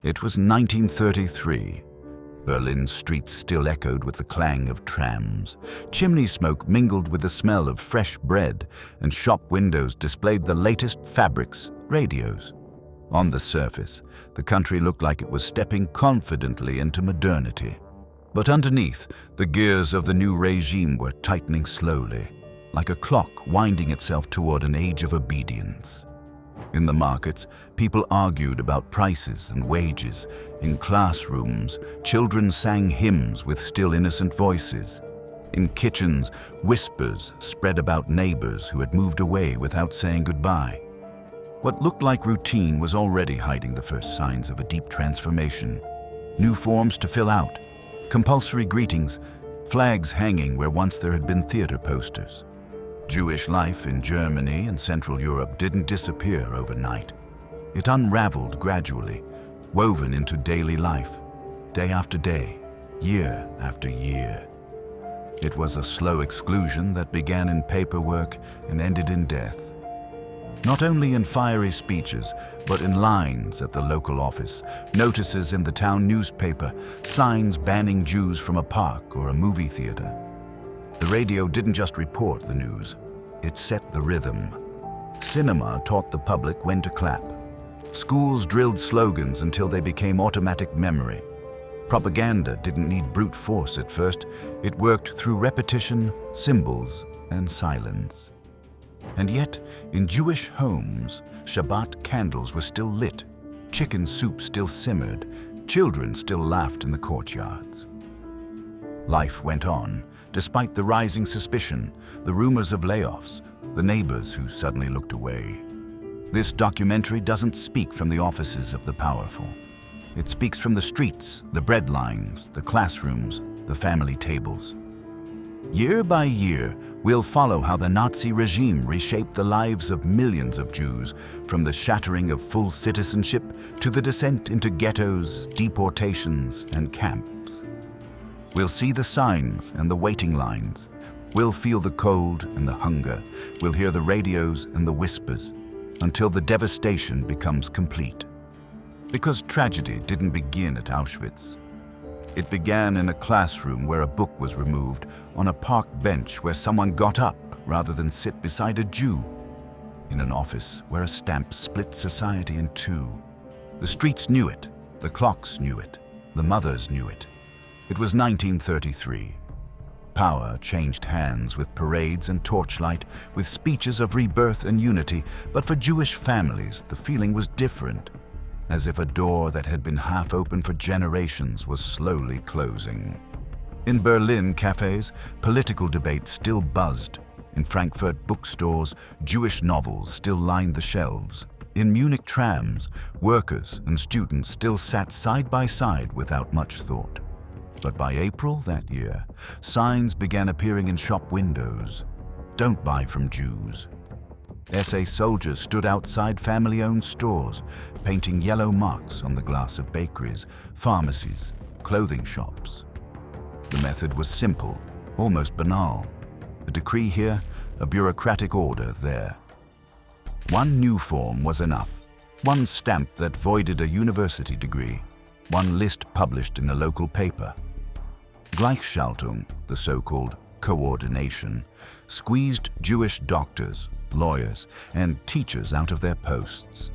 It was 1933. Berlin's streets still echoed with the clang of trams. Chimney smoke mingled with the smell of fresh bread, and shop windows displayed the latest fabrics, radios. On the surface, the country looked like it was stepping confidently into modernity. But underneath, the gears of the new regime were tightening slowly, like a clock winding itself toward an age of obedience. In the markets, people argued about prices and wages. In classrooms, children sang hymns with still innocent voices. In kitchens, whispers spread about neighbors who had moved away without saying goodbye. What looked like routine was already hiding the first signs of a deep transformation. New forms to fill out, compulsory greetings, flags hanging where once there had been theater posters. Jewish life in Germany and Central Europe didn't disappear overnight. It unraveled gradually, woven into daily life, day after day, year after year. It was a slow exclusion that began in paperwork and ended in death. Not only in fiery speeches, but in lines at the local office, notices in the town newspaper, signs banning Jews from a park or a movie theater. The radio didn't just report the news, it set the rhythm. Cinema taught the public when to clap. Schools drilled slogans until they became automatic memory. Propaganda didn't need brute force at first, it worked through repetition, symbols, and silence. And yet, in Jewish homes, Shabbat candles were still lit, chicken soup still simmered, children still laughed in the courtyards. Life went on, despite the rising suspicion, the rumors of layoffs, the neighbors who suddenly looked away. This documentary doesn't speak from the offices of the powerful. It speaks from the streets, the bread lines, the classrooms, the family tables. Year by year, we'll follow how the Nazi regime reshaped the lives of millions of Jews, from the shattering of full citizenship to the descent into ghettos, deportations, and camps. We'll see the signs and the waiting lines. We'll feel the cold and the hunger. We'll hear the radios and the whispers, until the devastation becomes complete. Because tragedy didn't begin at Auschwitz. It began in a classroom where a book was removed, on a park bench where someone got up rather than sit beside a Jew, in an office where a stamp split society in two. The streets knew it, the clocks knew it, the mothers knew it. It was 1933. Power changed hands with parades and torchlight, with speeches of rebirth and unity, but for Jewish families, the feeling was different, as if a door that had been half open for generations was slowly closing. In Berlin cafes, political debate still buzzed. In Frankfurt bookstores, Jewish novels still lined the shelves. In Munich trams, workers and students still sat side by side without much thought. But by April that year, signs began appearing in shop windows. Don't buy from Jews. SS soldiers stood outside family-owned stores, painting yellow marks on the glass of bakeries, pharmacies, clothing shops. The method was simple, almost banal. A decree here, a bureaucratic order there. One new form was enough. One stamp that voided a university degree. One list published in a local paper. Gleichschaltung, the so-called coordination, squeezed Jewish doctors, lawyers, and teachers out of their posts.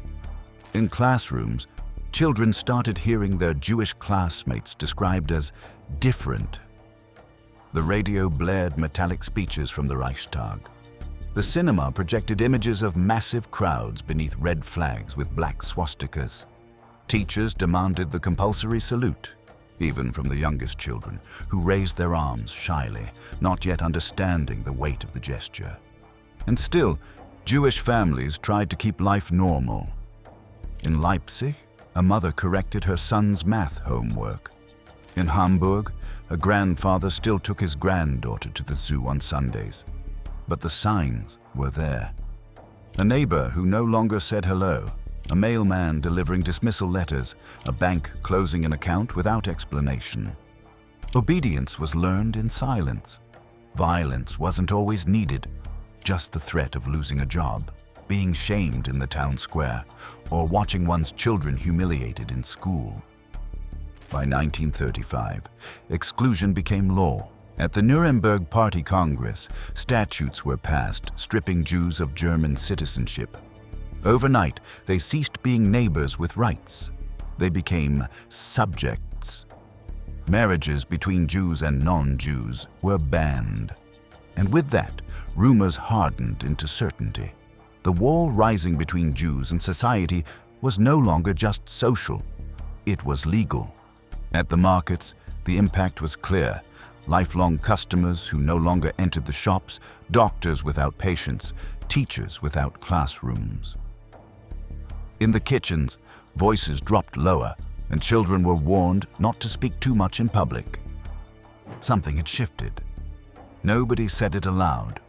In classrooms, children started hearing their Jewish classmates described as different. The radio blared metallic speeches from the Reichstag. The cinema projected images of massive crowds beneath red flags with black swastikas. Teachers demanded the compulsory salute, even from the youngest children, who raised their arms shyly, not yet understanding the weight of the gesture. And still, Jewish families tried to keep life normal. In Leipzig, a mother corrected her son's math homework. In Hamburg, a grandfather still took his granddaughter to the zoo on Sundays. But the signs were there. A neighbor who no longer said hello, a mailman delivering dismissal letters, a bank closing an account without explanation. Obedience was learned in silence. Violence wasn't always needed, just the threat of losing a job. being shamed in the town square, or watching one's children humiliated in school. By 1935, exclusion became law. At the Nuremberg Party Congress, statutes were passed stripping Jews of German citizenship. Overnight, they ceased being neighbors with rights. They became subjects. Marriages between Jews and non-Jews were banned. And with that, rumors hardened into certainty. The wall rising between Jews and society was no longer just social. It was legal. At the markets, the impact was clear. Lifelong customers who no longer entered the shops, doctors without patients, teachers without classrooms. In the kitchens, voices dropped lower, and children were warned not to speak too much in public. Something had shifted. Nobody said it aloud,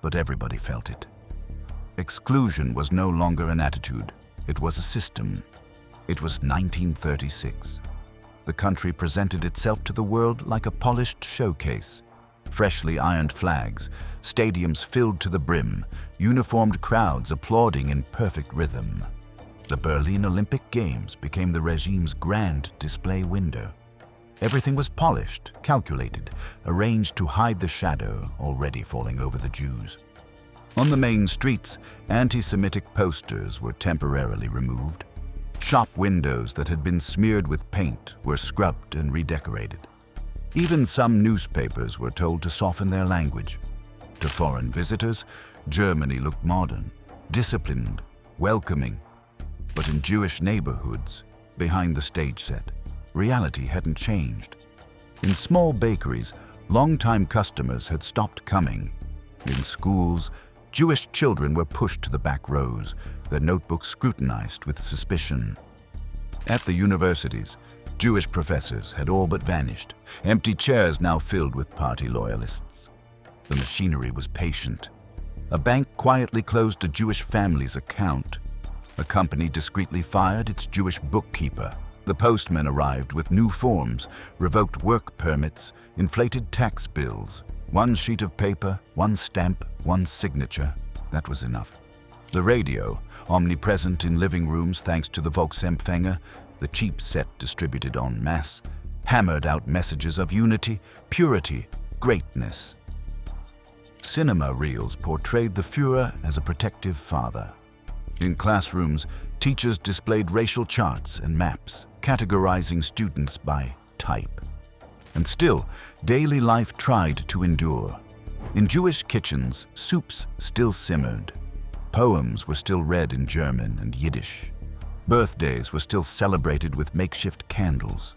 but everybody felt it. Exclusion was no longer an attitude, it was a system. It was 1936. The country presented itself to the world like a polished showcase. Freshly ironed flags, stadiums filled to the brim, uniformed crowds applauding in perfect rhythm. The Berlin Olympic Games became the regime's grand display window. Everything was polished, calculated, arranged to hide the shadow already falling over the Jews. On the main streets, anti-Semitic posters were temporarily removed. Shop windows that had been smeared with paint were scrubbed and redecorated. Even some newspapers were told to soften their language. To foreign visitors, Germany looked modern, disciplined, welcoming. But in Jewish neighborhoods, behind the stage set, reality hadn't changed. In small bakeries, longtime customers had stopped coming. In schools, Jewish children were pushed to the back rows, their notebooks scrutinized with suspicion. At the universities, Jewish professors had all but vanished, empty chairs now filled with party loyalists. The machinery was patient. A bank quietly closed a Jewish family's account. A company discreetly fired its Jewish bookkeeper. The postman arrived with new forms, revoked work permits, inflated tax bills. One sheet of paper, one stamp, one signature. That was enough. The radio, omnipresent in living rooms thanks to the Volksempfänger, the cheap set distributed en masse, hammered out messages of unity, purity, greatness. Cinema reels portrayed the Führer as a protective father. In classrooms, teachers displayed racial charts and maps, categorizing students by type. And still, daily life tried to endure. In Jewish kitchens, soups still simmered. Poems were still read in German and Yiddish. Birthdays were still celebrated with makeshift candles.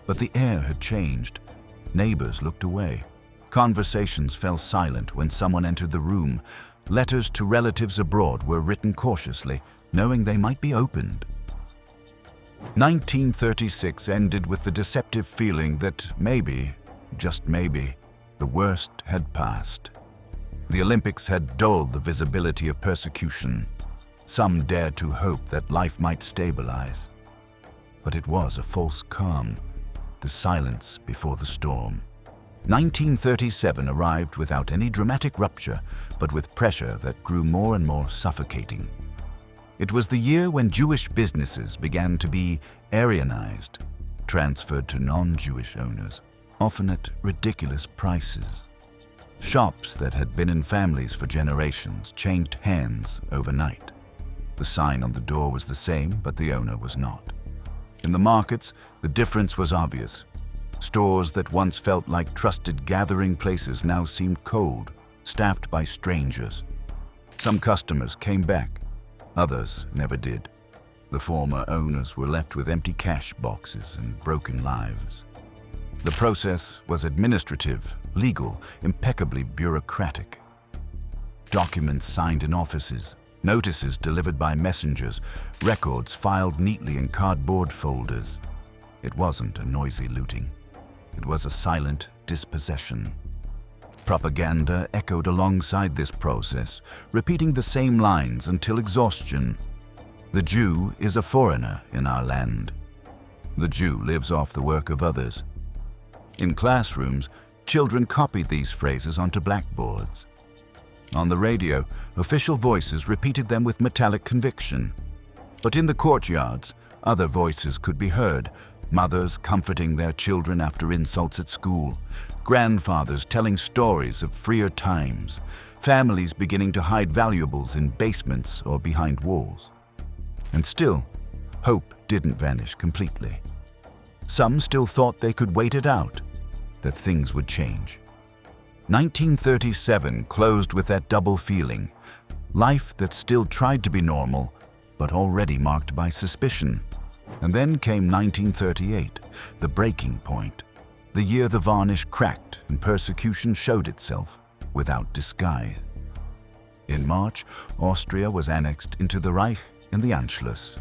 But the air had changed. Neighbors looked away. Conversations fell silent when someone entered the room. Letters to relatives abroad were written cautiously, knowing they might be opened. 1936 ended with the deceptive feeling that maybe, just maybe, the worst had passed. The Olympics had dulled the visibility of persecution. Some dared to hope that life might stabilize. But it was a false calm, the silence before the storm. 1937 arrived without any dramatic rupture, but with pressure that grew more and more suffocating. It was the year when Jewish businesses began to be aryanized, transferred to non-Jewish owners, often at ridiculous prices. Shops that had been in families for generations changed hands overnight. The sign on the door was the same, but the owner was not. In the markets, the difference was obvious. Stores that once felt like trusted gathering places now seemed cold, staffed by strangers. Some customers came back, others never did. The former owners were left with empty cash boxes and broken lives. The process was administrative, legal, impeccably bureaucratic. Documents signed in offices, notices delivered by messengers, records filed neatly in cardboard folders. It wasn't a noisy looting. It was a silent dispossession. Propaganda echoed alongside this process, repeating the same lines until exhaustion. The Jew is a foreigner in our land. The Jew lives off the work of others. In classrooms, children copied these phrases onto blackboards. On the radio, official voices repeated them with metallic conviction. But in the courtyards, other voices could be heard, mothers comforting their children after insults at school, grandfathers telling stories of freer times, families beginning to hide valuables in basements or behind walls. And still, hope didn't vanish completely. Some still thought they could wait it out, that things would change. 1937 closed with that double feeling, life that still tried to be normal, but already marked by suspicion. And then came 1938, the breaking point, the year the varnish cracked and persecution showed itself without disguise. In March, Austria was annexed into the Reich and the Anschluss.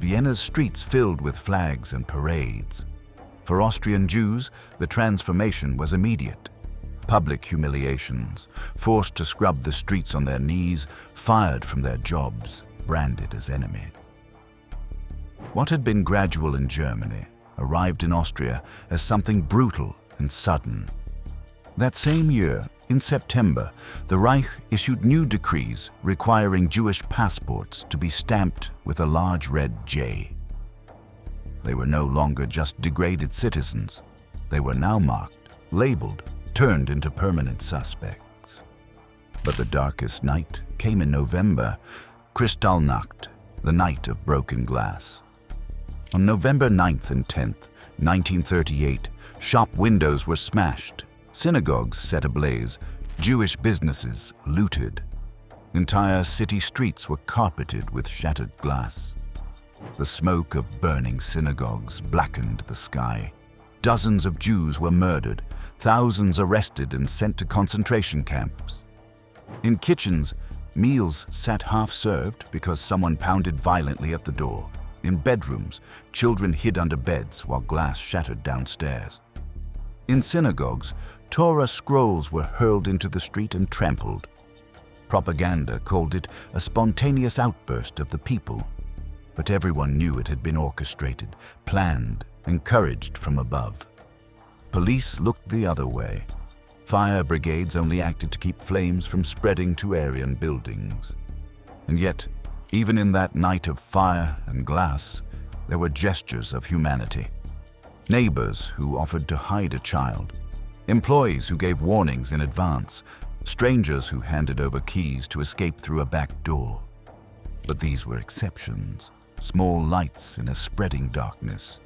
Vienna's streets filled with flags and parades. For Austrian Jews, the transformation was immediate. Public humiliations, forced to scrub the streets on their knees, fired from their jobs, branded as enemies. What had been gradual in Germany arrived in Austria as something brutal and sudden. That same year, in September, the Reich issued new decrees requiring Jewish passports to be stamped with a large red J. They were no longer just degraded citizens. They were now marked, labeled, turned into permanent suspects. But the darkest night came in November, Kristallnacht, the night of broken glass. On November 9th and 10th, 1938, shop windows were smashed, synagogues set ablaze, Jewish businesses looted. Entire city streets were carpeted with shattered glass. The smoke of burning synagogues blackened the sky. Dozens of Jews were murdered, thousands arrested and sent to concentration camps. In kitchens, meals sat half-served because someone pounded violently at the door. In bedrooms, children hid under beds while glass shattered downstairs. In synagogues, Torah scrolls were hurled into the street and trampled. Propaganda called it a spontaneous outburst of the people, but everyone knew it had been orchestrated, planned, encouraged from above. Police looked the other way. Fire brigades only acted to keep flames from spreading to Aryan buildings. And yet, even in that night of fire and glass, there were gestures of humanity. Neighbors who offered to hide a child, employees who gave warnings in advance, strangers who handed over keys to escape through a back door. But these were exceptions, small lights in a spreading darkness.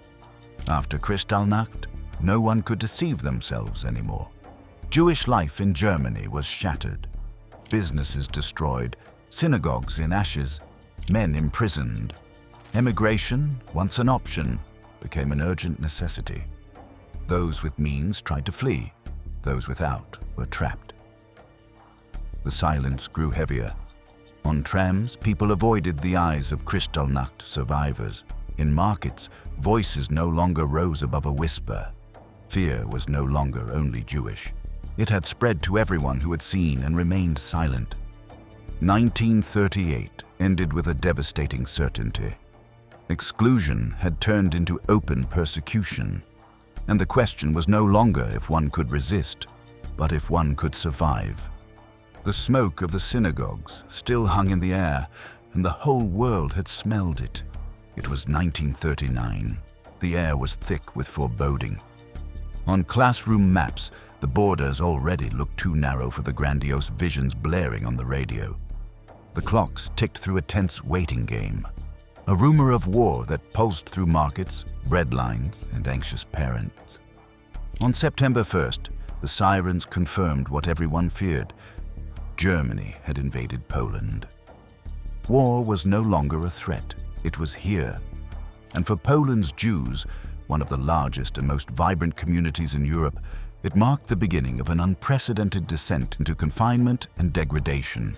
After Kristallnacht, no one could deceive themselves anymore. Jewish life in Germany was shattered, businesses destroyed, synagogues in ashes, men imprisoned. Emigration, once an option, became an urgent necessity. Those with means tried to flee, those without were trapped. The silence grew heavier. On trams, people avoided the eyes of Kristallnacht survivors. In markets, voices no longer rose above a whisper. Fear was no longer only Jewish. It had spread to everyone who had seen and remained silent. 1938 ended with a devastating certainty. Exclusion had turned into open persecution, and the question was no longer if one could resist, but if one could survive. The smoke of the synagogues still hung in the air, and the whole world had smelled it. It was 1939. The air was thick with foreboding. On classroom maps, the borders already looked too narrow for the grandiose visions blaring on the radio. The clocks ticked through a tense waiting game, a rumor of war that pulsed through markets, breadlines, and anxious parents. On September 1st, the sirens confirmed what everyone feared. Germany had invaded Poland. War was no longer a threat. It was here. And for Poland's Jews, one of the largest and most vibrant communities in Europe, it marked the beginning of an unprecedented descent into confinement and degradation.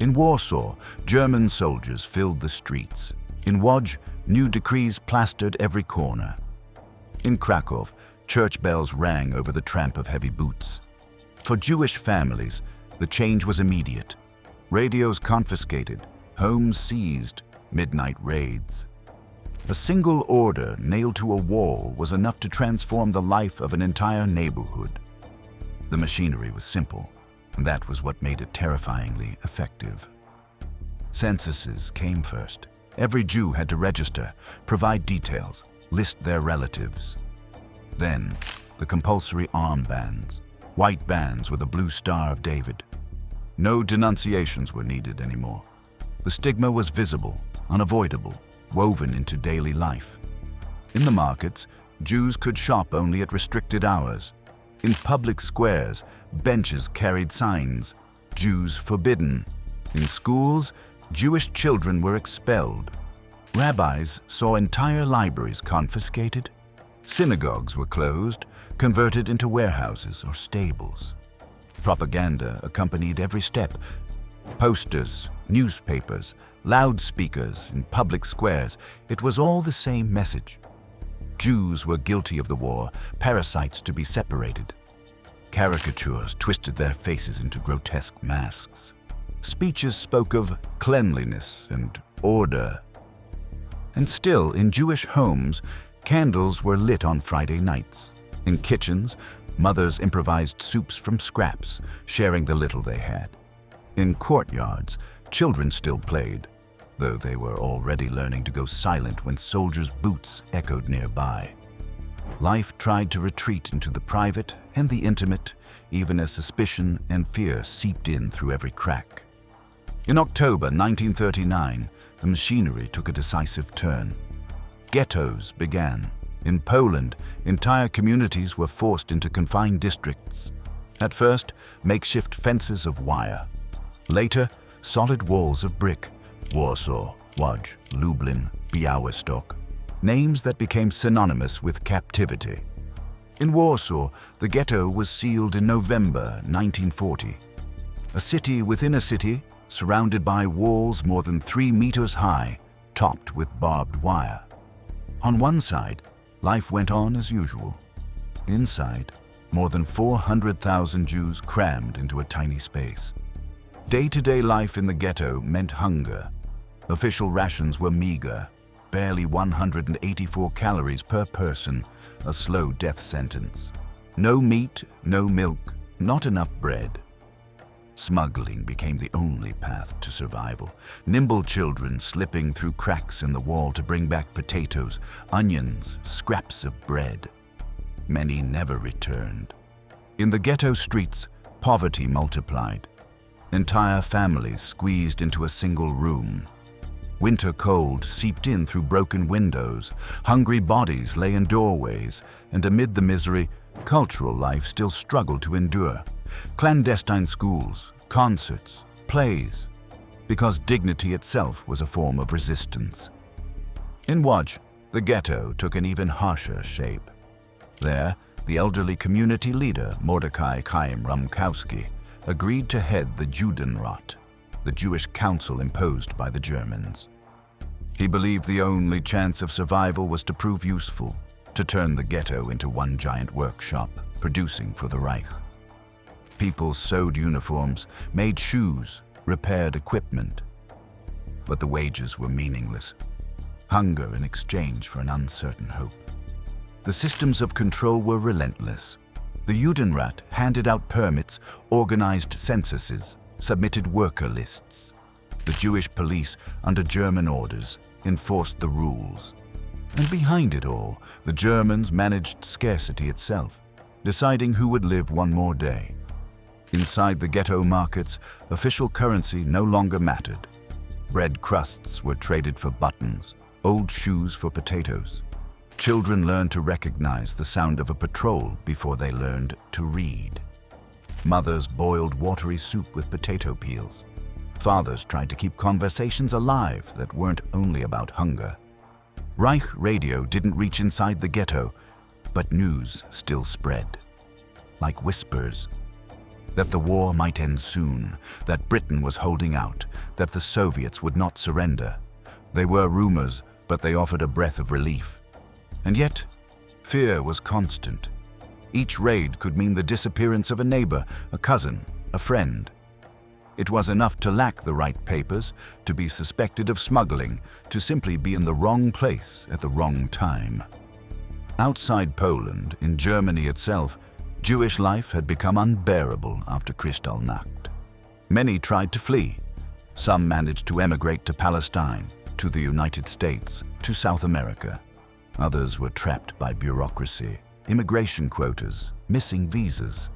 In Warsaw, German soldiers filled the streets. In Łódź, new decrees plastered every corner. In Krakow, church bells rang over the tramp of heavy boots. For Jewish families, the change was immediate. Radios confiscated, homes seized, midnight raids. A single order nailed to a wall was enough to transform the life of an entire neighborhood. The machinery was simple. and that was what made it terrifyingly effective. Censuses came first. Every Jew had to register, provide details, list their relatives. Then, the compulsory armbands, white bands with a blue Star of David. No denunciations were needed anymore. The stigma was visible, unavoidable, woven into daily life. In the markets, Jews could shop only at restricted hours. In public squares, benches carried signs, "Jews forbidden." In schools, Jewish children were expelled. Rabbis saw entire libraries confiscated. Synagogues were closed, converted into warehouses or stables. Propaganda accompanied every step. Posters, newspapers, loudspeakers in public squares, it was all the same message. Jews were guilty of the war, parasites to be separated. Caricatures twisted their faces into grotesque masks. Speeches spoke of cleanliness and order. And still, in Jewish homes, candles were lit on Friday nights. In kitchens, mothers improvised soups from scraps, sharing the little they had. In courtyards, children still played, though they were already learning to go silent when soldiers' boots echoed nearby. Life tried to retreat into the private and the intimate, even as suspicion and fear seeped in through every crack. In October 1939, the machinery took a decisive turn. Ghettos began. In Poland, entire communities were forced into confined districts. At first, makeshift fences of wire. Later, solid walls of brick. Warsaw, Łódź, Lublin, Białystok. Names that became synonymous with captivity. In Warsaw, the ghetto was sealed in November 1940. A city within a city, surrounded by walls more than 3 meters high, topped with barbed wire. On one side, life went on as usual. Inside, more than 400,000 Jews crammed into a tiny space. Day-to-day life in the ghetto meant hunger. Official rations were meager, barely 184 calories per person, a slow death sentence. No meat, no milk, not enough bread. Smuggling became the only path to survival. Nimble children slipping through cracks in the wall to bring back potatoes, onions, scraps of bread. Many never returned. In the ghetto streets, poverty multiplied. Entire families squeezed into a single room. Winter cold seeped in through broken windows. Hungry bodies lay in doorways, and amid the misery, cultural life still struggled to endure. Clandestine schools, concerts, plays, because dignity itself was a form of resistance. In Łódź, the ghetto took an even harsher shape. There, the elderly community leader, Mordecai Chaim Rumkowski, agreed to head the Judenrat, the Jewish council imposed by the Germans. He believed the only chance of survival was to prove useful, to turn the ghetto into one giant workshop, producing for the Reich. People sewed uniforms, made shoes, repaired equipment. But the wages were meaningless. Hunger in exchange for an uncertain hope. The systems of control were relentless. The Judenrat handed out permits, organized censuses, submitted worker lists. The Jewish police, under German orders, enforced the rules. And behind it all, the Germans managed scarcity itself, deciding who would live one more day. Inside the ghetto markets, official currency no longer mattered. Bread crusts were traded for buttons, old shoes for potatoes. Children learned to recognize the sound of a patrol before they learned to read. Mothers boiled watery soup with potato peels. Fathers tried to keep conversations alive that weren't only about hunger. Reich radio didn't reach inside the ghetto, but news still spread. Like whispers. That the war might end soon, that Britain was holding out, that the Soviets would not surrender. They were rumors, but they offered a breath of relief. And yet, fear was constant. Each raid could mean the disappearance of a neighbor, a cousin, a friend. It was enough to lack the right papers, to be suspected of smuggling, to simply be in the wrong place at the wrong time. Outside Poland, in Germany itself, Jewish life had become unbearable after Kristallnacht. Many tried to flee. Some managed to emigrate to Palestine, to the United States, to South America. Others were trapped by bureaucracy, immigration quotas, missing visas.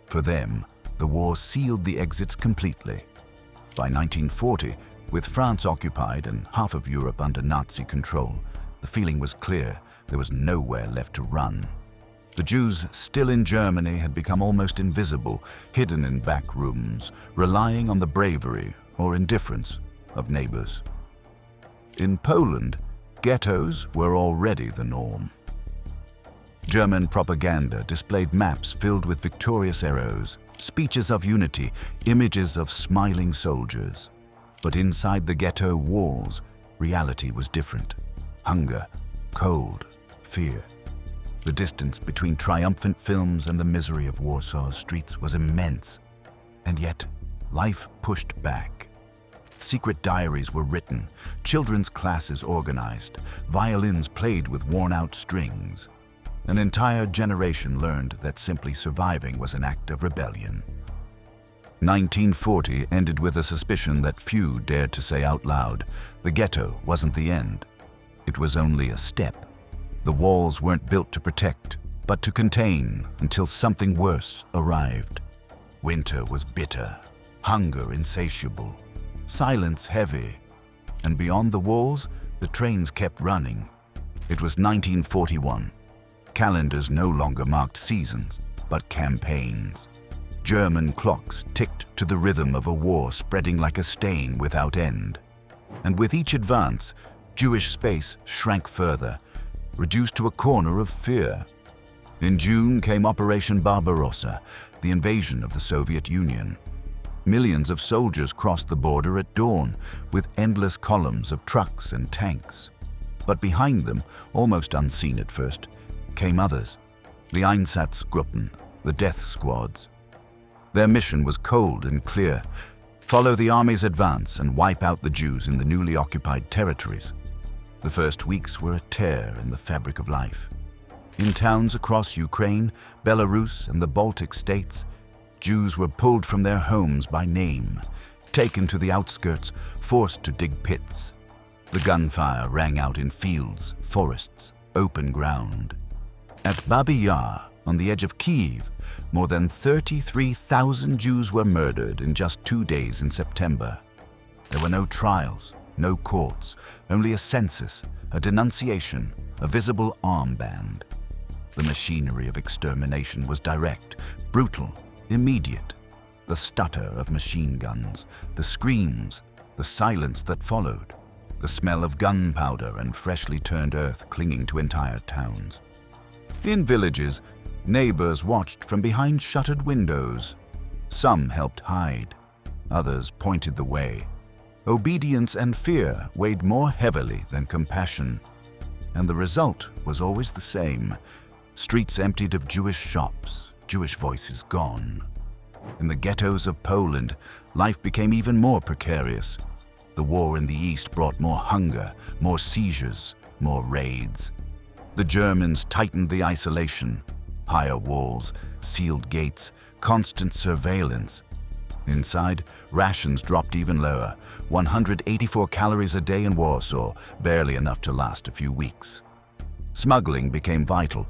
For them, the war sealed the exits completely. By 1940, with France occupied and half of Europe under Nazi control, the feeling was clear there was nowhere left to run. The Jews still in Germany had become almost invisible, hidden in back rooms, relying on the bravery or indifference of neighbors. In Poland, ghettos were already the norm. German propaganda displayed maps filled with victorious arrows, speeches of unity, images of smiling soldiers. But inside the ghetto walls, reality was different. Hunger, cold, fear. The distance between triumphant films and the misery of Warsaw's streets was immense. And yet, life pushed back. Secret diaries were written, children's classes organized, violins played with worn-out strings. An entire generation learned that simply surviving was an act of rebellion. 1940 ended with a suspicion that few dared to say out loud, the ghetto wasn't the end. It was only a step. The walls weren't built to protect, but to contain until something worse arrived. Winter was bitter, hunger insatiable, silence heavy, and beyond the walls, the trains kept running. It was 1941. Calendars no longer marked seasons, but campaigns. German clocks ticked to the rhythm of a war spreading like a stain without end. And with each advance, Jewish space shrank further, reduced to a corner of fear. In June came Operation Barbarossa, the invasion of the Soviet Union. Millions of soldiers crossed the border at dawn, with endless columns of trucks and tanks. But behind them, almost unseen at first, came others, the Einsatzgruppen, the death squads. Their mission was cold and clear: follow the army's advance and wipe out the Jews in the newly occupied territories. The first weeks were a tear in the fabric of life. In towns across Ukraine, Belarus, and the Baltic states, Jews were pulled from their homes by name, taken to the outskirts, forced to dig pits. The gunfire rang out in fields, forests, open ground. At Babi Yar, on the edge of Kyiv, more than 33,000 Jews were murdered in just 2 days in September. There were no trials, no courts, only a census, a denunciation, a visible armband. The machinery of extermination was direct, brutal, immediate. The stutter of machine guns, the screams, the silence that followed, the smell of gunpowder and freshly turned earth clinging to entire towns. In villages, neighbors watched from behind shuttered windows. Some helped hide, others pointed the way. Obedience and fear weighed more heavily than compassion. And the result was always the same: streets emptied of Jewish shops, Jewish voices gone. In the ghettos of Poland, life became even more precarious. The war in the East brought more hunger, more seizures, more raids. The Germans tightened the isolation: higher walls, sealed gates, constant surveillance. Inside, rations dropped even lower: 184 calories a day in Warsaw, barely enough to last a few weeks. Smuggling became vital,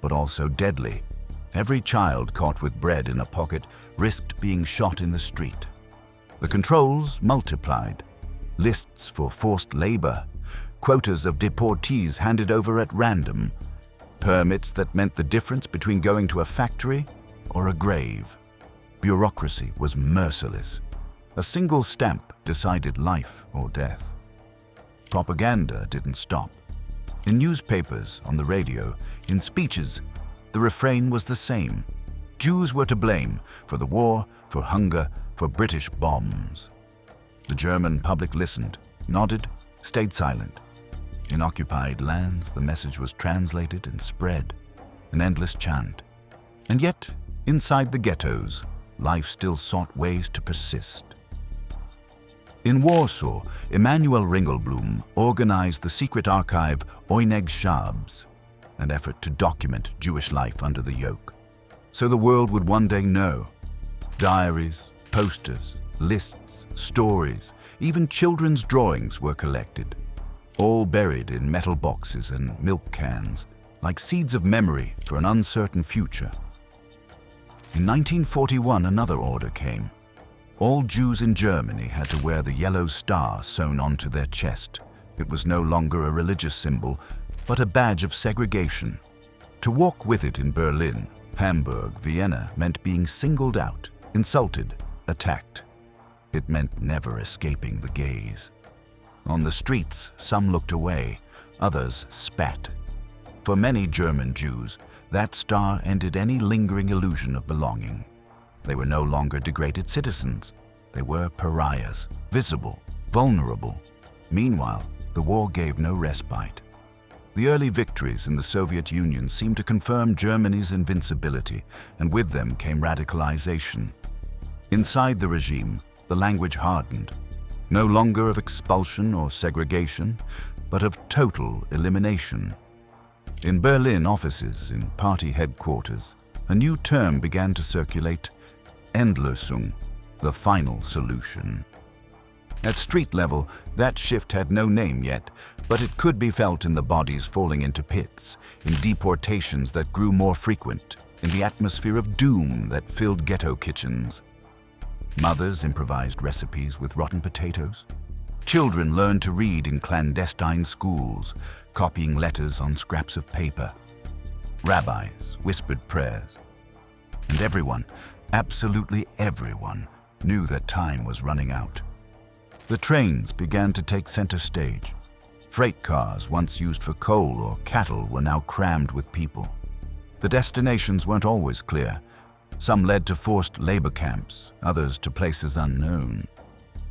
but also deadly. Every child caught with bread in a pocket risked being shot in the street. The controls multiplied: lists for forced labor, quotas of deportees handed over at random, permits that meant the difference between going to a factory or a grave. Bureaucracy was merciless. A single stamp decided life or death. Propaganda didn't stop. In newspapers, on the radio, in speeches, the refrain was the same: Jews were to blame for the war, for hunger, for British bombs. The German public listened, nodded, stayed silent. In occupied lands, the message was translated and spread, an endless chant. And yet, inside the ghettos, life still sought ways to persist. In Warsaw, Emanuel Ringelblum organized the secret archive Shabbat, an effort to document Jewish life under the yoke. so the world would one day know. Diaries, posters, lists, stories, even children's drawings were collected, all buried in metal boxes and milk cans, like seeds of memory for an uncertain future. In 1941, another order came. All Jews in Germany had to wear the yellow star sewn onto their chest. It was no longer a religious symbol, but a badge of segregation. To walk with it in Berlin, Hamburg, Vienna meant being singled out, insulted, attacked. It meant never escaping the gaze. On the streets, some looked away, others spat. For many German Jews, that star ended any lingering illusion of belonging. They were no longer degraded citizens. They were pariahs, visible, vulnerable. Meanwhile, the war gave no respite. The early victories in the Soviet Union seemed to confirm Germany's invincibility, and with them came radicalization. Inside the regime, the language hardened, no longer of expulsion or segregation, but of total elimination. In Berlin offices, in party headquarters, a new term began to circulate: Endlösung, the final solution. At street level, that shift had no name yet, but it could be felt in the bodies falling into pits, in deportations that grew more frequent, in the atmosphere of doom that filled ghetto kitchens. Mothers improvised recipes with rotten potatoes. Children learned to read in clandestine schools, copying letters on scraps of paper. Rabbis whispered prayers. And everyone, absolutely everyone, knew that time was running out. The trains began to take center stage. Freight cars, once used for coal or cattle, were now crammed with people. The destinations weren't always clear. Some led to forced labor camps, others to places unknown.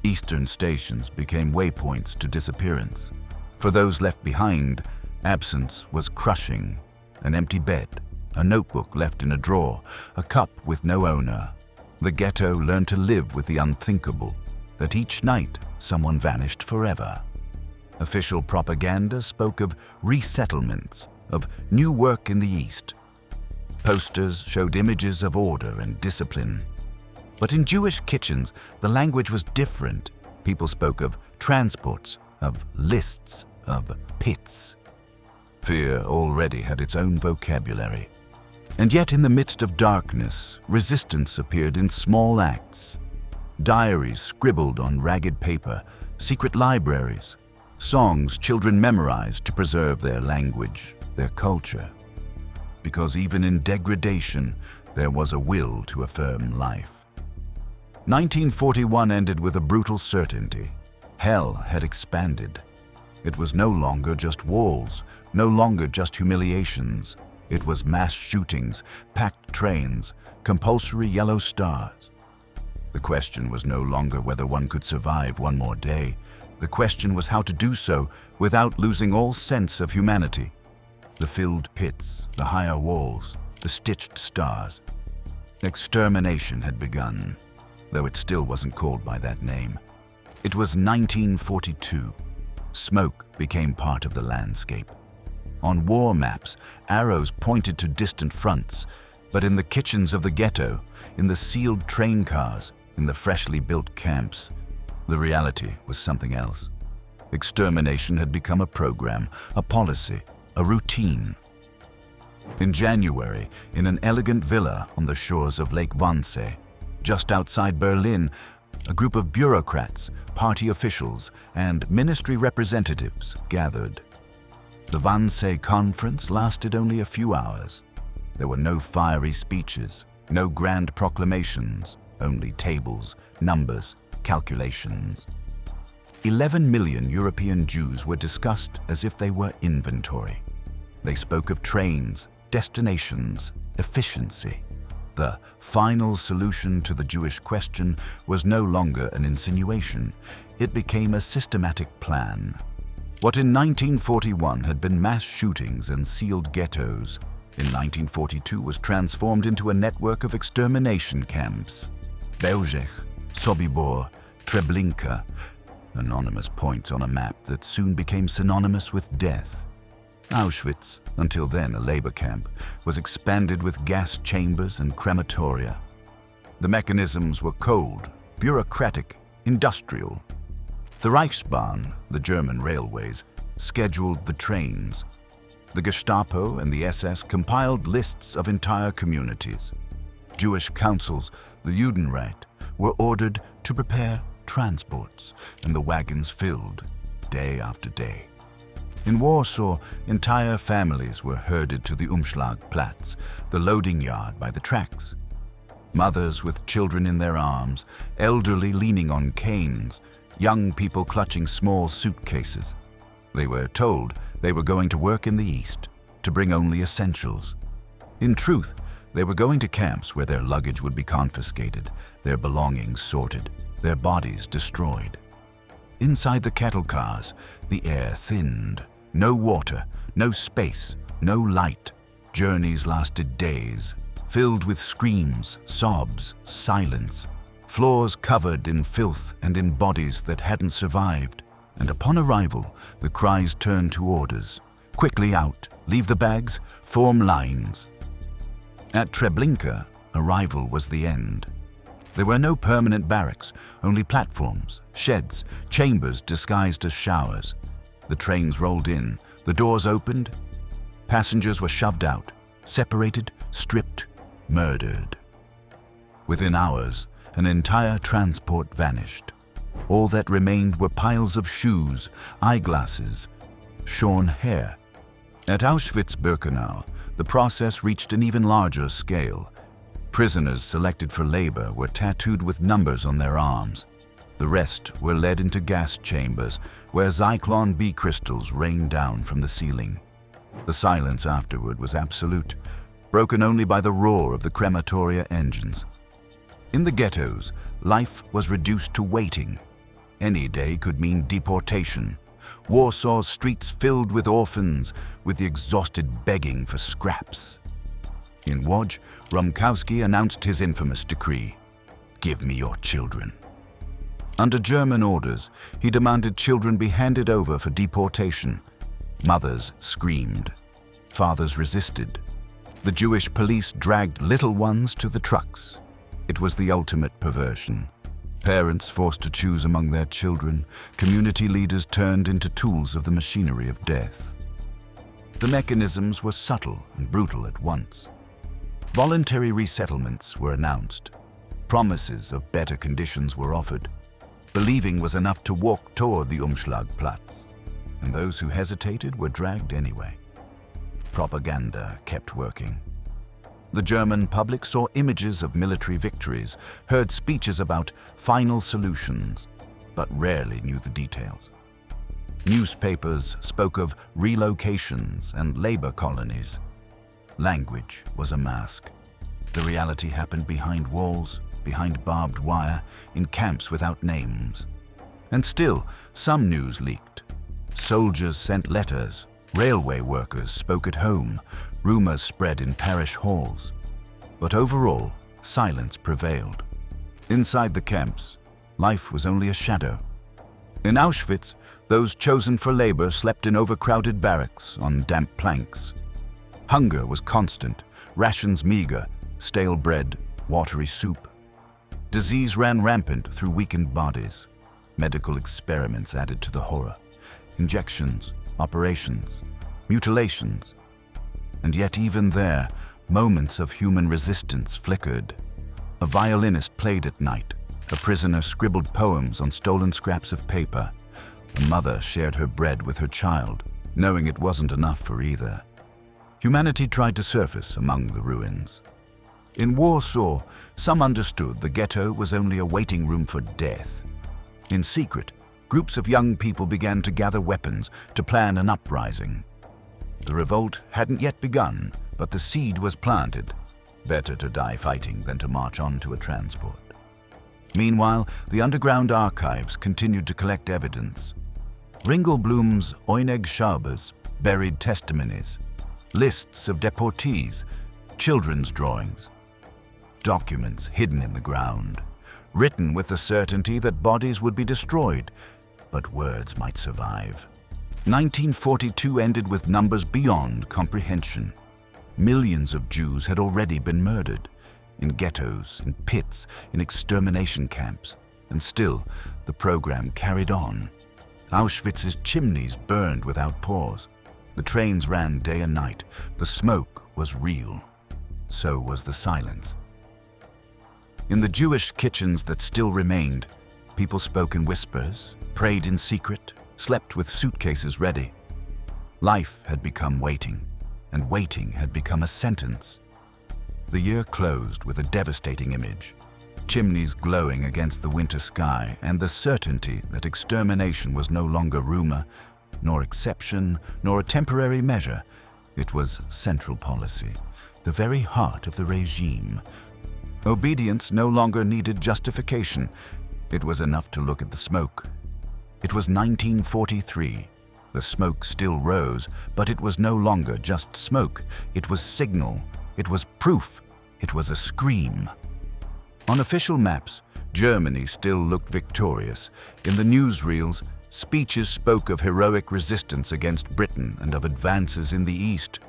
Eastern stations became waypoints to disappearance. For those left behind, absence was crushing. An empty bed, a notebook left in a drawer, a cup with no owner. The ghetto learned to live with the unthinkable, that each night someone vanished forever. Official propaganda spoke of resettlements, of new work in the East. Posters showed images of order and discipline. But in Jewish kitchens, the language was different. People spoke of transports, of lists, of pits. Fear already had its own vocabulary. And yet in the midst of darkness, resistance appeared in small acts. Diaries scribbled on ragged paper, secret libraries, songs children memorized to preserve their language, their culture. Because even in degradation, there was a will to affirm life. 1941 ended with a brutal certainty. Hell had expanded. It was no longer just walls, no longer just humiliations. It was mass shootings, packed trains, compulsory yellow stars. The question was no longer whether one could survive one more day. The question was how to do so without losing all sense of humanity. The filled pits, the higher walls, the stitched stars. Extermination had begun, though it still wasn't called by that name. It was 1942. Smoke became part of the landscape. On war maps, arrows pointed to distant fronts, but in the kitchens of the ghetto, in the sealed train cars, in the freshly built camps, the reality was something else. Extermination had become a program, a policy, a routine. In January, in an elegant villa on the shores of Lake Wannsee, just outside Berlin, a group of bureaucrats, party officials, and ministry representatives gathered. The Wannsee conference lasted only a few hours. There were no fiery speeches, no grand proclamations, only tables, numbers, calculations. 11 million European Jews were discussed as if they were inventory. They spoke of trains, destinations, efficiency. The final solution to the Jewish question was no longer an insinuation. It became a systematic plan. What in 1941 had been mass shootings and sealed ghettos, in 1942 was transformed into a network of extermination camps. Bełżec, Sobibor, Treblinka, anonymous points on a map that soon became synonymous with death. Auschwitz, until then a labor camp, was expanded with gas chambers and crematoria. The mechanisms were cold, bureaucratic, industrial. The Reichsbahn, the German railways, scheduled the trains. The Gestapo and the SS compiled lists of entire communities. Jewish councils, the Judenrat, were ordered to prepare transports, and the wagons filled day after day. In Warsaw, entire families were herded to the Umschlagplatz, the loading yard by the tracks. Mothers with children in their arms, elderly leaning on canes, young people clutching small suitcases. They were told they were going to work in the East, to bring only essentials. In truth, they were going to camps where their luggage would be confiscated, their belongings sorted, their bodies destroyed. Inside the cattle cars, the air thinned. No water, no space, no light. Journeys lasted days, filled with screams, sobs, silence. Floors covered in filth and in bodies that hadn't survived. And upon arrival, the cries turned to orders. Quickly out, leave the bags, form lines. At Treblinka, arrival was the end. There were no permanent barracks, only platforms, sheds, chambers disguised as showers. The trains rolled in, the doors opened. Passengers were shoved out, separated, stripped, murdered. Within hours, an entire transport vanished. All that remained were piles of shoes, eyeglasses, shorn hair. At Auschwitz-Birkenau, the process reached an even larger scale. Prisoners selected for labor were tattooed with numbers on their arms. The rest were led into gas chambers where Zyklon B crystals rained down from the ceiling. The silence afterward was absolute, broken only by the roar of the crematoria engines. In the ghettos, life was reduced to waiting. Any day could mean deportation. Warsaw's streets filled with orphans, with the exhausted begging for scraps. In Łódź, Rumkowski announced his infamous decree, "Give me your children." Under German orders, he demanded children be handed over for deportation. Mothers screamed. Fathers resisted. The Jewish police dragged little ones to the trucks. It was the ultimate perversion. Parents forced to choose among their children, community leaders turned into tools of the machinery of death. The mechanisms were subtle and brutal at once. Voluntary resettlements were announced. Promises of better conditions were offered. Believing was enough to walk toward the Umschlagplatz, and those who hesitated were dragged anyway. Propaganda kept working. The German public saw images of military victories, heard speeches about final solutions, but rarely knew the details. Newspapers spoke of relocations and labor colonies. Language was a mask. The reality happened behind walls, behind barbed wire, in camps without names. And still, some news leaked. Soldiers sent letters. Railway workers spoke at home. Rumors spread in parish halls. But overall, silence prevailed. Inside the camps, life was only a shadow. In Auschwitz, those chosen for labor slept in overcrowded barracks on damp planks. Hunger was constant, rations meager, stale bread, watery soup. Disease ran rampant through weakened bodies. Medical experiments added to the horror. Injections, operations, mutilations. And yet even there, moments of human resistance flickered. A violinist played at night. A prisoner scribbled poems on stolen scraps of paper. A mother shared her bread with her child, knowing it wasn't enough for either. Humanity tried to surface among the ruins. In Warsaw, some understood the ghetto was only a waiting room for death. In secret, groups of young people began to gather weapons to plan an uprising. The revolt hadn't yet begun, but the seed was planted. Better to die fighting than to march on to a transport. Meanwhile, the underground archives continued to collect evidence. Ringelblum's Oyneg Schabers buried testimonies, lists of deportees, children's drawings, documents hidden in the ground, written with the certainty that bodies would be destroyed, but words might survive. 1942 ended with numbers beyond comprehension. Millions of Jews had already been murdered, in ghettos, in pits, in extermination camps, and still the program carried on. Auschwitz's chimneys burned without pause. The trains ran day and night. The smoke was real. So was the silence. In the Jewish kitchens that still remained, people spoke in whispers, prayed in secret, slept with suitcases ready. Life had become waiting, and waiting had become a sentence. The year closed with a devastating image. Chimneys glowing against the winter sky, and the certainty that extermination was no longer rumor, nor exception, nor a temporary measure. It was central policy, the very heart of the regime. Obedience no longer needed justification. It was enough to look at the smoke. It was 1943. The smoke still rose, but it was no longer just smoke. It was signal. It was proof. It was a scream. On official maps, Germany still looked victorious. In the newsreels, speeches spoke of heroic resistance against Britain and of advances in the East.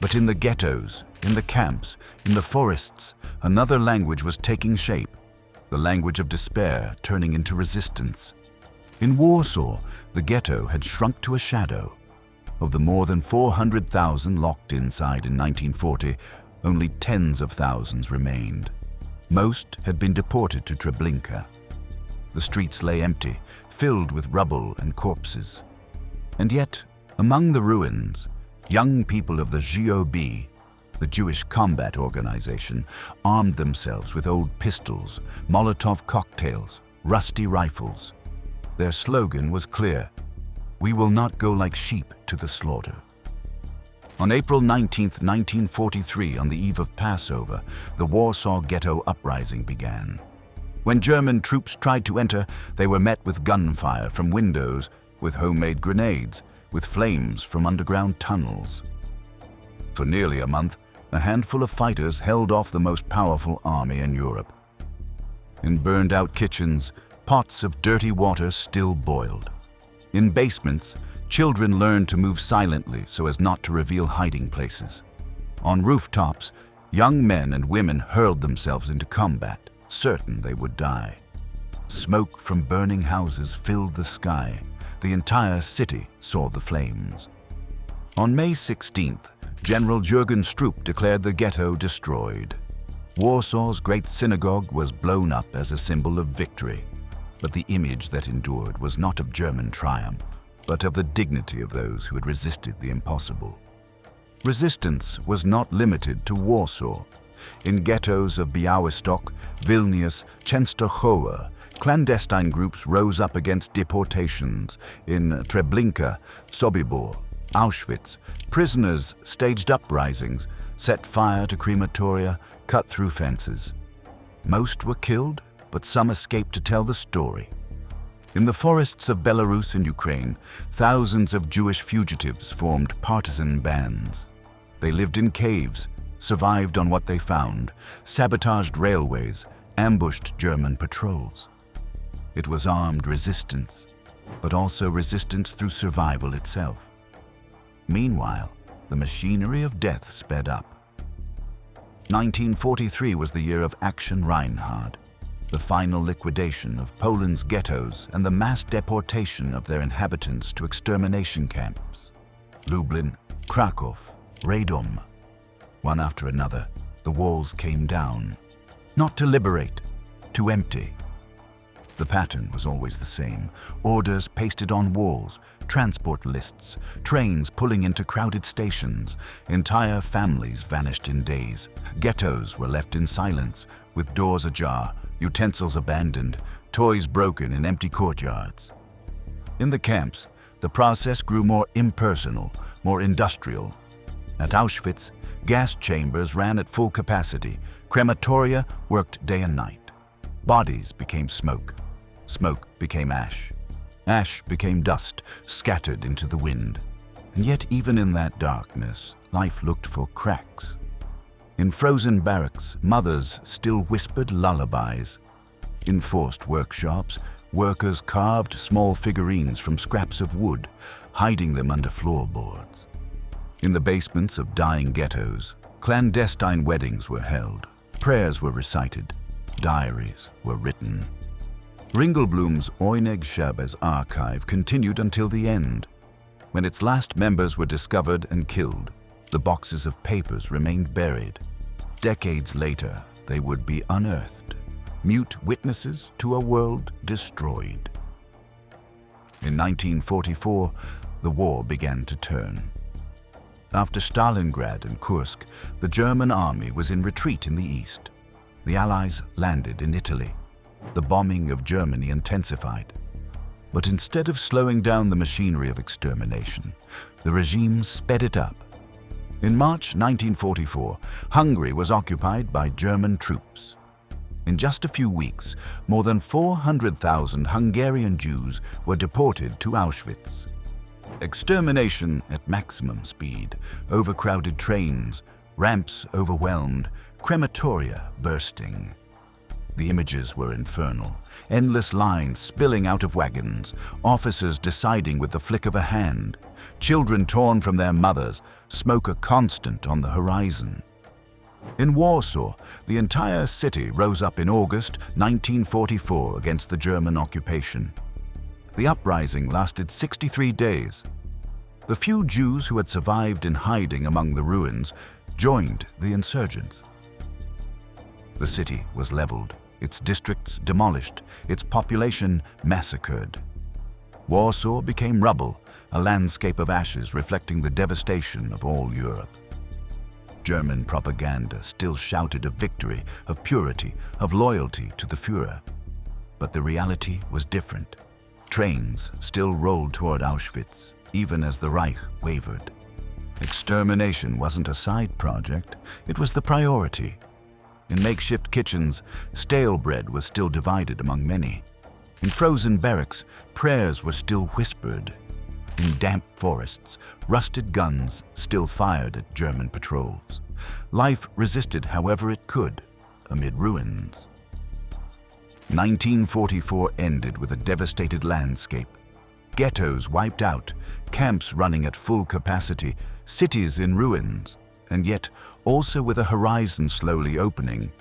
But in the ghettos, in the camps, in the forests, another language was taking shape, the language of despair turning into resistance. In Warsaw, the ghetto had shrunk to a shadow. Of the more than 400,000 locked inside in 1940, only tens of thousands remained. Most had been deported to Treblinka. The streets lay empty, filled with rubble and corpses. And yet, among the ruins, young people of the GOB, the Jewish Combat Organization, armed themselves with old pistols, Molotov cocktails, rusty rifles. Their slogan was clear: "We will not go like sheep to the slaughter." On April 19, 1943, on the eve of Passover, the Warsaw Ghetto uprising began. When German troops tried to enter, they were met with gunfire from windows, with homemade grenades, with flames from underground tunnels. For nearly a month, a handful of fighters held off the most powerful army in Europe. In burned-out kitchens, pots of dirty water still boiled. In basements, children learned to move silently so as not to reveal hiding places. On rooftops, young men and women hurled themselves into combat, certain they would die. Smoke from burning houses filled the sky. The entire city saw the flames. On May 16th, General Jürgen Stroop declared the ghetto destroyed. Warsaw's great synagogue was blown up as a symbol of victory. But the image that endured was not of German triumph, but of the dignity of those who had resisted the impossible. Resistance was not limited to Warsaw. In ghettos of Białystok, Vilnius, Częstochowa, clandestine groups rose up against deportations. In Treblinka, Sobibor, Auschwitz, prisoners staged uprisings, set fire to crematoria, cut through fences. Most were killed, but some escaped to tell the story. In the forests of Belarus and Ukraine, thousands of Jewish fugitives formed partisan bands. They lived in caves, survived on what they found, sabotaged railways, ambushed German patrols. It was armed resistance, but also resistance through survival itself. Meanwhile, the machinery of death sped up. 1943 was the year of Action Reinhard, the final liquidation of Poland's ghettos and the mass deportation of their inhabitants to extermination camps. Lublin, Krakow, Radom. One after another, the walls came down, not to liberate, to empty. The pattern was always the same: orders pasted on walls, transport lists, trains pulling into crowded stations. Entire families vanished in days. Ghettos were left in silence, with doors ajar, utensils abandoned, toys broken in empty courtyards. In the camps, the process grew more impersonal, more industrial. At Auschwitz, gas chambers ran at full capacity. Crematoria worked day and night. Bodies became smoke. Smoke became ash. Ash became dust, scattered into the wind. And yet even in that darkness, life looked for cracks. In frozen barracks, mothers still whispered lullabies. In forced workshops, workers carved small figurines from scraps of wood. hiding them under floorboards. In the basements of dying ghettos, clandestine weddings were held, prayers were recited, diaries were written. Ringelblum's Oyneg Shabbat's archive continued until the end. When its last members were discovered and killed, the boxes of papers remained buried. Decades later, they would be unearthed, mute witnesses to a world destroyed. In 1944, the war began to turn. After Stalingrad and Kursk, the German army was in retreat in the east. The Allies landed in Italy. The bombing of Germany intensified. But instead of slowing down the machinery of extermination, the regime sped it up. In March 1944, Hungary was occupied by German troops. In just a few weeks, more than 400,000 Hungarian Jews were deported to Auschwitz. Extermination at maximum speed, overcrowded trains, ramps overwhelmed, crematoria bursting. The images were infernal, endless lines spilling out of wagons, officers deciding with the flick of a hand, children torn from their mothers, smoke a constant on the horizon. In Warsaw, the entire city rose up in August 1944 against the German occupation. The uprising lasted 63 days. The few Jews who had survived in hiding among the ruins joined the insurgents. The city was leveled, its districts demolished, its population massacred. Warsaw became rubble, a landscape of ashes reflecting the devastation of all Europe. German propaganda still shouted of victory, of purity, of loyalty to the Führer. But the reality was different. Trains still rolled toward Auschwitz, even as the Reich wavered. Extermination wasn't a side project, it was the priority. In makeshift kitchens, stale bread was still divided among many. In frozen barracks, prayers were still whispered. In damp forests, rusted guns still fired at German patrols. Life resisted however it could, amid ruins. 1944 ended with a devastated landscape. Ghettos wiped out, camps running at full capacity, cities in ruins, and yet also with a horizon slowly opening.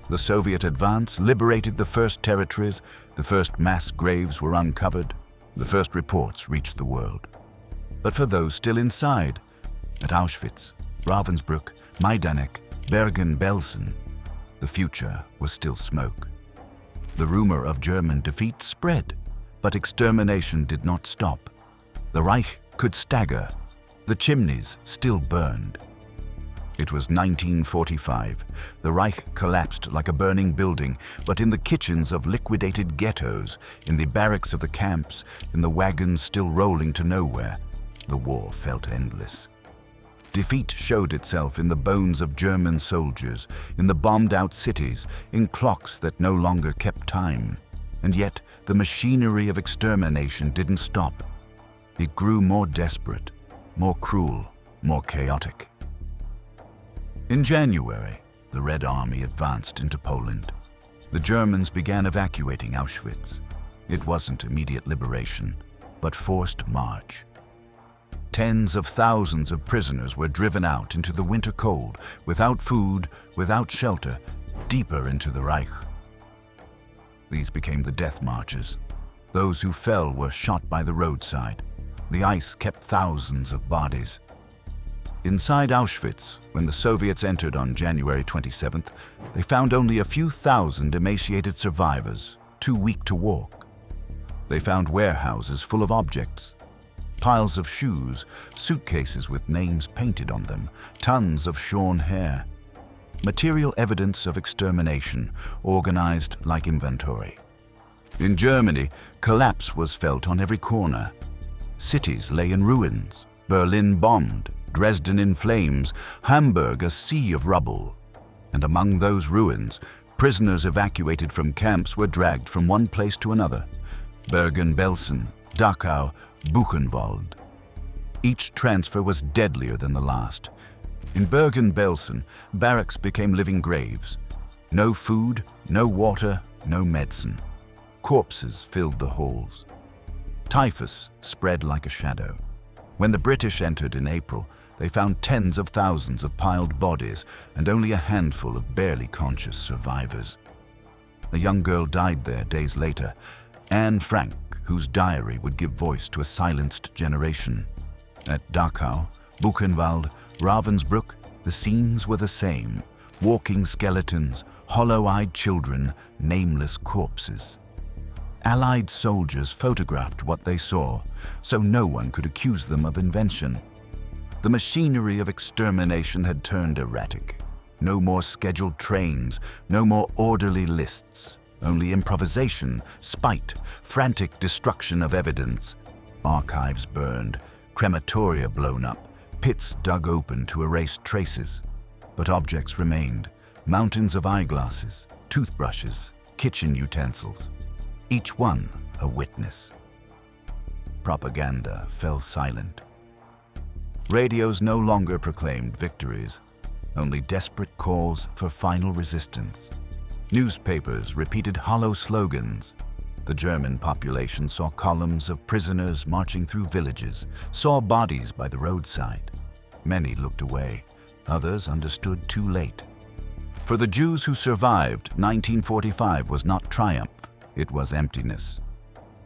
The Soviet advance liberated the first territories, the first mass graves were uncovered, the first reports reached the world. But for those still inside, at Auschwitz, Ravensbrück, Majdanek, Bergen-Belsen, the future was still smoke. The rumor of German defeat spread, but extermination did not stop. The Reich could stagger. The chimneys still burned. It was 1945. The Reich collapsed like a burning building, but in the kitchens of liquidated ghettos, in the barracks of the camps, in the wagons still rolling to nowhere, the war felt endless. Defeat showed itself in the bones of German soldiers, in the bombed-out cities, in clocks that no longer kept time. And yet, the machinery of extermination didn't stop. It grew more desperate, more cruel, more chaotic. In January, the Red Army advanced into Poland. The Germans began evacuating Auschwitz. It wasn't immediate liberation, but forced march. Tens of thousands of prisoners were driven out into the winter cold, without food, without shelter, deeper into the Reich. These became the death marches. Those who fell were shot by the roadside. The ice kept thousands of bodies. Inside Auschwitz, when the Soviets entered on January 27th, they found only a few thousand emaciated survivors, too weak to walk. They found warehouses full of objects, piles of shoes, suitcases with names painted on them, tons of shorn hair. Material evidence of extermination, organized like inventory. In Germany, collapse was felt on every corner. Cities lay in ruins, Berlin bombed, Dresden in flames, Hamburg a sea of rubble. And among those ruins, prisoners evacuated from camps were dragged from one place to another. Bergen-Belsen, Dachau, Buchenwald. Each transfer was deadlier than the last. In Bergen-Belsen, barracks became living graves. No food, no water, no medicine. Corpses filled the halls. Typhus spread like a shadow. When the British entered in April, they found tens of thousands of piled bodies and only a handful of barely conscious survivors. A young girl died there days later, Anne Frank, whose diary would give voice to a silenced generation. At Dachau, Buchenwald, Ravensbrück, the scenes were the same: walking skeletons, hollow-eyed children, nameless corpses. Allied soldiers photographed what they saw, so no one could accuse them of invention. The machinery of extermination had turned erratic. No more scheduled trains, no more orderly lists, only improvisation, spite, frantic destruction of evidence. Archives burned, crematoria blown up, pits dug open to erase traces. But objects remained: mountains of eyeglasses, toothbrushes, kitchen utensils, each one a witness. Propaganda fell silent. Radios no longer proclaimed victories, only desperate calls for final resistance. Newspapers repeated hollow slogans. The German population saw columns of prisoners marching through villages, saw bodies by the roadside. Many looked away, others understood too late. For the Jews who survived, 1945 was not triumph, it was emptiness.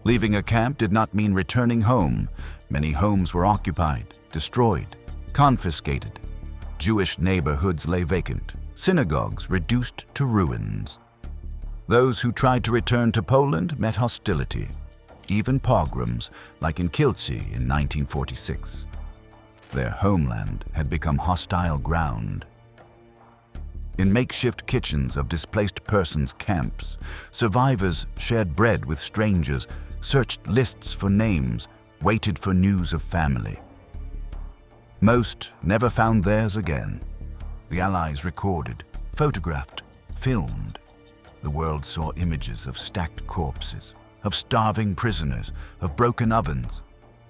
Leaving a camp did not mean returning home. Many homes were occupied, destroyed, confiscated. Jewish neighborhoods lay vacant, synagogues reduced to ruins. Those who tried to return to Poland met hostility, even pogroms like in Kielce in 1946. Their homeland had become hostile ground. In makeshift kitchens of displaced persons' camps, survivors shared bread with strangers, searched lists for names, waited for news of family. Most never found theirs again. The Allies recorded, photographed, filmed. The world saw images of stacked corpses, of starving prisoners, of broken ovens,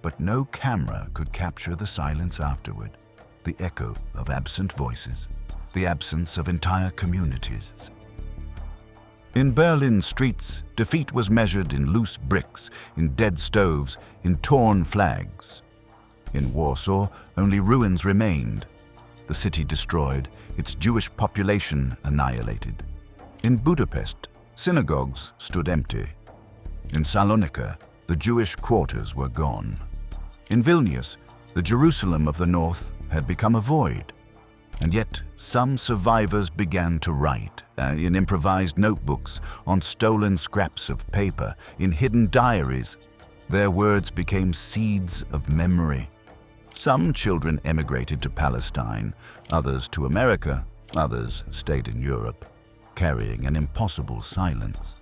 but no camera could capture the silence afterward, the echo of absent voices, the absence of entire communities. In Berlin streets, defeat was measured in loose bricks, in dead stoves, in torn flags. In Warsaw, only ruins remained. The city destroyed, its Jewish population annihilated. In Budapest, synagogues stood empty. In Salonika, the Jewish quarters were gone. In Vilnius, the Jerusalem of the north had become a void. And yet, some survivors began to write, in improvised notebooks, on stolen scraps of paper, in hidden diaries. Their words became seeds of memory. Some children emigrated to Palestine, others to America, others stayed in Europe, carrying an impossible silence.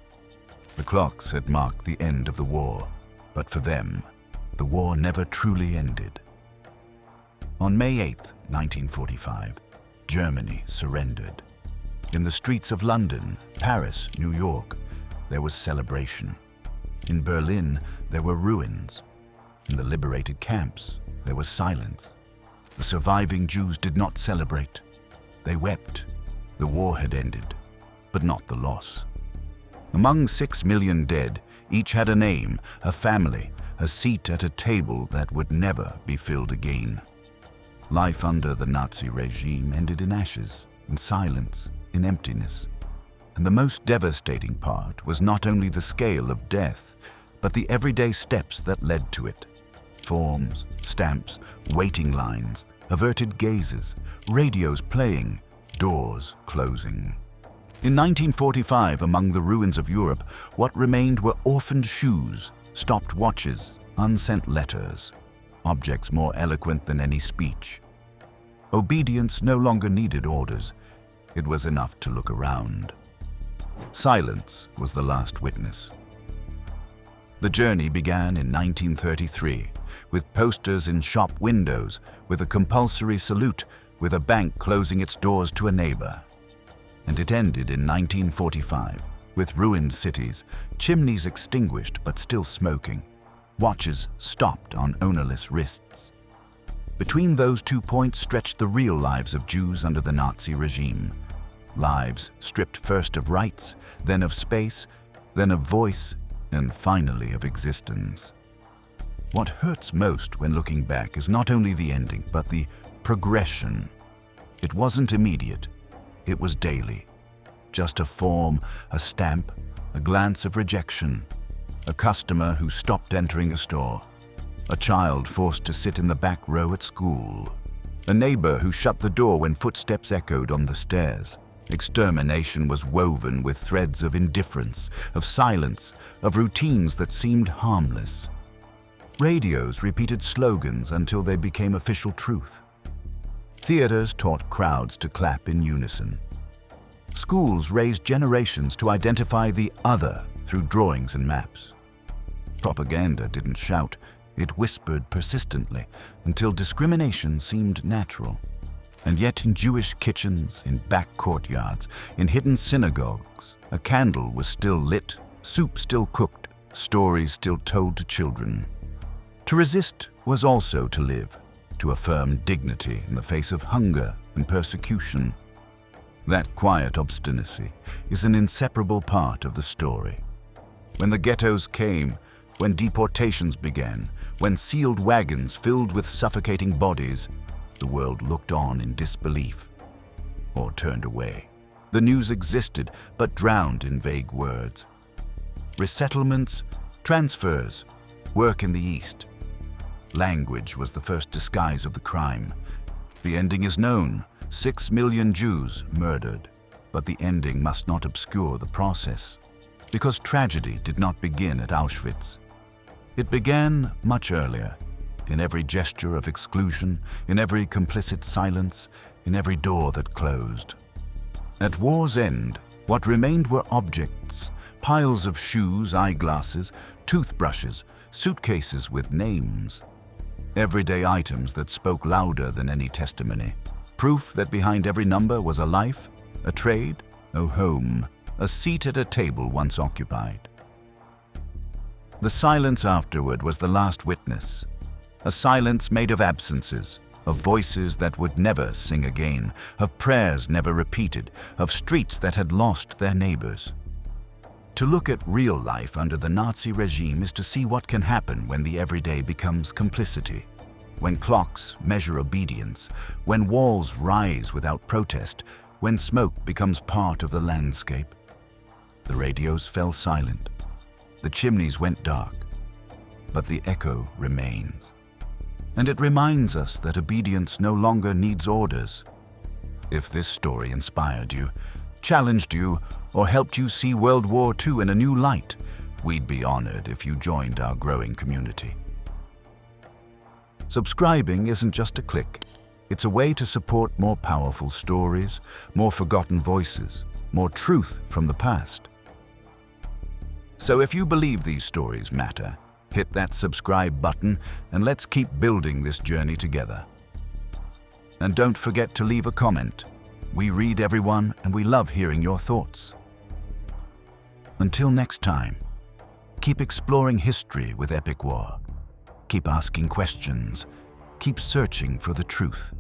The clocks had marked the end of the war, but for them, the war never truly ended. On May 8, 1945, Germany surrendered. In the streets of London, Paris, New York, there was celebration. In Berlin, there were ruins. In the liberated camps, there was silence. The surviving Jews did not celebrate. They wept. The war had ended, but not the loss. Among 6 million dead, each had a name, a family, a seat at a table that would never be filled again. Life under the Nazi regime ended in ashes, in silence, in emptiness. And the most devastating part was not only the scale of death, but the everyday steps that led to it. Forms, stamps, waiting lines, averted gazes, radios playing, doors closing. In 1945, among the ruins of Europe, what remained were orphaned shoes, stopped watches, unsent letters, objects more eloquent than any speech. Obedience no longer needed orders. It was enough to look around. Silence was the last witness. The journey began in 1933, with posters in shop windows, with a compulsory salute, with a bank closing its doors to a neighbor. And it ended in 1945, with ruined cities, chimneys extinguished but still smoking, watches stopped on ownerless wrists. Between those 2 points stretched the real lives of Jews under the Nazi regime. Lives stripped first of rights, then of space, then of voice, and finally of existence. What hurts most when looking back is not only the ending, but the progression. It wasn't immediate. It was daily. Just a form, a stamp, a glance of rejection, a customer who stopped entering a store, a child forced to sit in the back row at school, a neighbor who shut the door when footsteps echoed on the stairs. Extermination was woven with threads of indifference, of silence, of routines that seemed harmless. Radios repeated slogans until they became official truth. Theaters taught crowds to clap in unison. Schools raised generations to identify the other through drawings and maps. Propaganda didn't shout, it whispered persistently until discrimination seemed natural. And yet in Jewish kitchens, in back courtyards, in hidden synagogues, a candle was still lit, soup still cooked, stories still told to children. To resist was also to live, to affirm dignity in the face of hunger and persecution. That quiet obstinacy is an inseparable part of the story. When the ghettos came, when deportations began, when sealed wagons filled with suffocating bodies, the world looked on in disbelief or turned away. The news existed, but drowned in vague words. Resettlements, transfers, work in the East. Language was the first disguise of the crime. The ending is known, 6 million Jews murdered. But the ending must not obscure the process, because tragedy did not begin at Auschwitz. It began much earlier, in every gesture of exclusion, in every complicit silence, in every door that closed. At war's end, what remained were objects, piles of shoes, eyeglasses, toothbrushes, suitcases with names. Everyday items that spoke louder than any testimony. Proof that behind every number was a life, a trade, a home, a seat at a table once occupied. The silence afterward was the last witness. A silence made of absences, of voices that would never sing again, of prayers never repeated, of streets that had lost their neighbors. To look at real life under the Nazi regime is to see what can happen when the everyday becomes complicity, when clocks measure obedience, when walls rise without protest, when smoke becomes part of the landscape. The radios fell silent, the chimneys went dark, but the echo remains. And it reminds us that obedience no longer needs orders. If this story inspired you, challenged you, or helped you see World War II in a new light, we'd be honored if you joined our growing community. Subscribing isn't just a click. It's a way to support more powerful stories, more forgotten voices, more truth from the past. So if you believe these stories matter, hit that subscribe button and let's keep building this journey together. And don't forget to leave a comment. We read everyone and we love hearing your thoughts. Until next time, keep exploring history with Epic War. Keep asking questions. Keep searching for the truth.